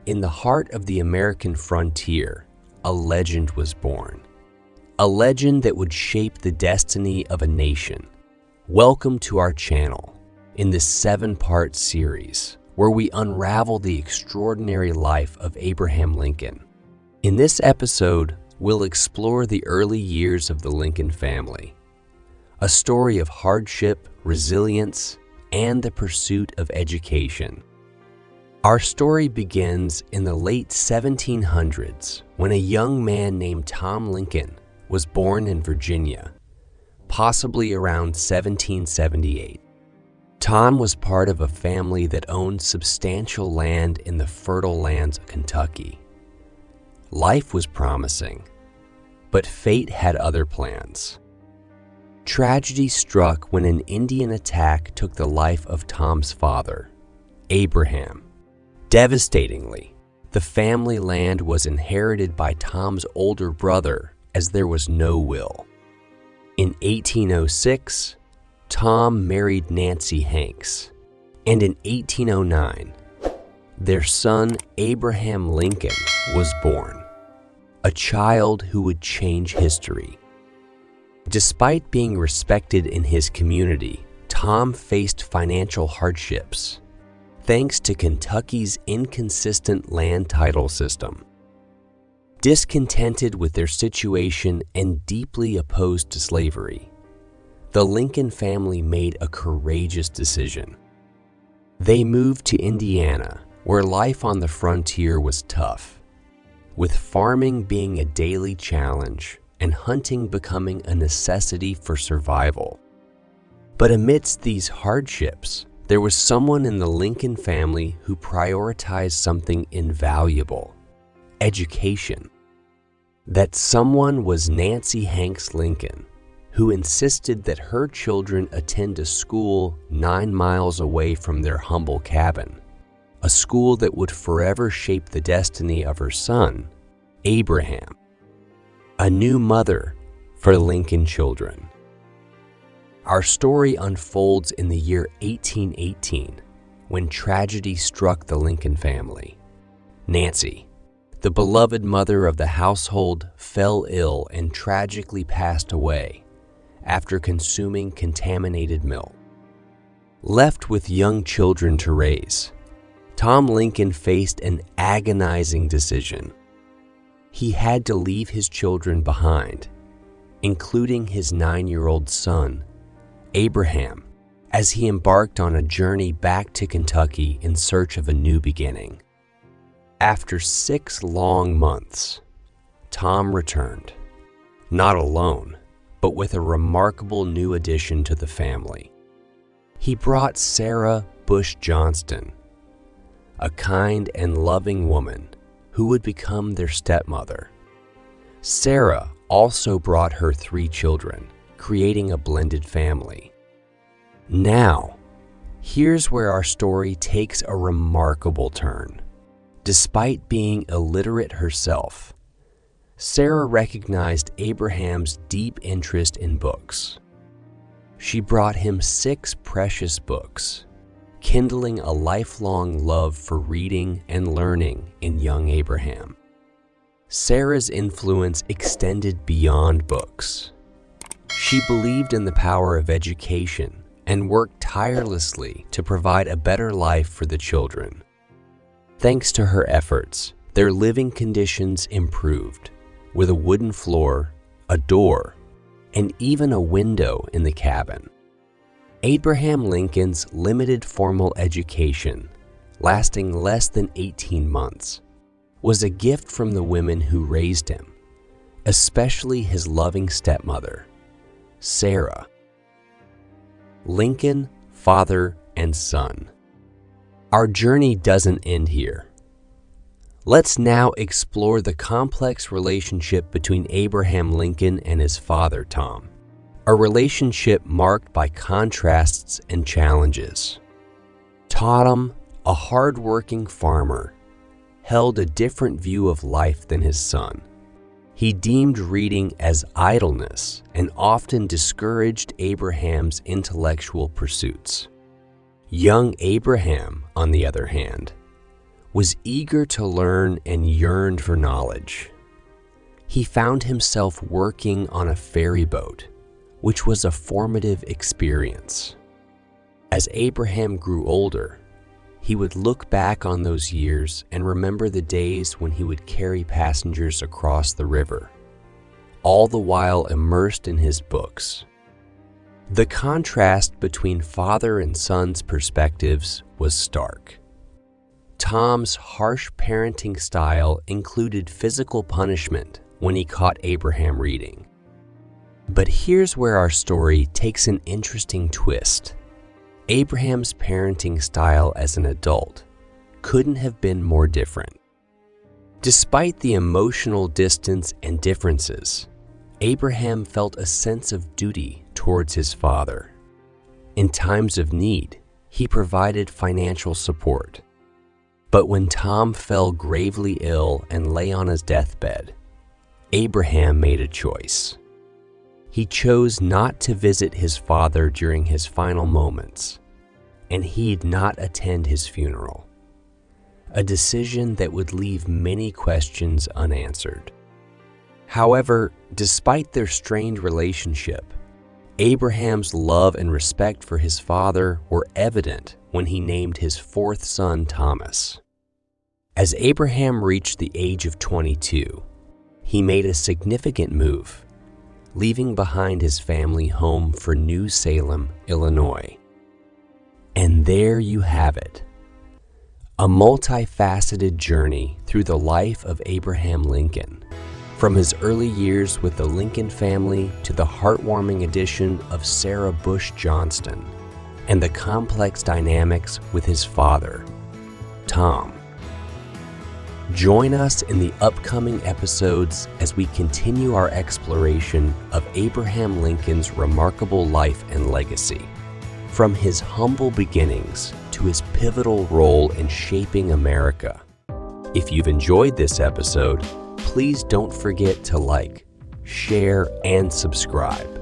In the heart of the American frontier, a legend was born. A legend that would shape the destiny of a nation. Welcome to our channel in this 7-part series where we unravel the extraordinary life of Abraham Lincoln. In this episode, we'll explore the early years of the Lincoln family, a story of hardship, resilience, and the pursuit of education. Our story begins in the late 1700s when a young man named Tom Lincoln was born in Virginia, possibly around 1778. Tom was part of a family that owned substantial land in the fertile lands of Kentucky. Life was promising, but fate had other plans. Tragedy struck when an Indian attack took the life of Tom's father, Abraham. Devastatingly, the family land was inherited by Tom's older brother as there was no will. In 1806, Tom married Nancy Hanks, and in 1809, their son Abraham Lincoln was born, a child who would change history. Despite being respected in his community, Tom faced financial hardships thanks to Kentucky's inconsistent land title system. Discontented with their situation and deeply opposed to slavery, the Lincoln family made a courageous decision. They moved to Indiana, where life on the frontier was tough, with farming being a daily challenge and hunting becoming a necessity for survival. But amidst these hardships, there was someone in the Lincoln family who prioritized something invaluable: education. That someone was Nancy Hanks Lincoln, who insisted that her children attend a school 9 miles away from their humble cabin, a school that would forever shape the destiny of her son, Abraham, a new mother for Lincoln children. Our story unfolds in the year 1818, when tragedy struck the Lincoln family. Nancy, the beloved mother of the household, fell ill and tragically passed away after consuming contaminated milk. Left with young children to raise, Tom Lincoln faced an agonizing decision. He had to leave his children behind, including his 9-year-old son, Abraham, as he embarked on a journey back to Kentucky in search of a new beginning. After 6 long months, Tom returned, not alone, but with a remarkable new addition to the family. He brought Sarah Bush Johnston, a kind and loving woman who would become their stepmother. Sarah also brought her 3 children, creating a blended family. Now, here's where our story takes a remarkable turn. Despite being illiterate herself, Sarah recognized Abraham's deep interest in books. She brought him 6 precious books, kindling a lifelong love for reading and learning in young Abraham. Sarah's influence extended beyond books. She believed in the power of education and worked tirelessly to provide a better life for the children. Thanks to her efforts, their living conditions improved, with a wooden floor, a door, and even a window in the cabin. Abraham Lincoln's limited formal education, lasting less than 18 months, was a gift from the women who raised him, especially his loving stepmother, Sarah. Lincoln, father and son. Our journey doesn't end here. Let's now explore the complex relationship between Abraham Lincoln and his father, Tom, a relationship marked by contrasts and challenges. Tom, a hard-working farmer, held a different view of life than his son. He deemed reading as idleness and often discouraged Abraham's intellectual pursuits. Young Abraham, on the other hand, was eager to learn and yearned for knowledge. He found himself working on a ferry boat, which was a formative experience. As Abraham grew older, he would look back on those years and remember the days when he would carry passengers across the river, all the while immersed in his books. The contrast between father and son's perspectives was stark. Tom's harsh parenting style included physical punishment when he caught Abraham reading. But here's where our story takes an interesting twist. Abraham's parenting style as an adult couldn't have been more different. Despite the emotional distance and differences, Abraham felt a sense of duty towards his father. In times of need, he provided financial support. But when Tom fell gravely ill and lay on his deathbed, Abraham made a choice. He chose not to visit his father during his final moments, and he'd not attend his funeral, a decision that would leave many questions unanswered. However, despite their strained relationship, Abraham's love and respect for his father were evident when he named his fourth son Thomas. As Abraham reached the age of 22, he made a significant move, leaving behind his family home for New Salem, Illinois. And there you have it, a multifaceted journey through the life of Abraham Lincoln, from his early years with the Lincoln family to the heartwarming addition of Sarah Bush Johnston and the complex dynamics with his father, Tom. Join us in the upcoming episodes as we continue our exploration of Abraham Lincoln's remarkable life and legacy, from his humble beginnings to his pivotal role in shaping America. If you've enjoyed this episode, please don't forget to like, share, and subscribe.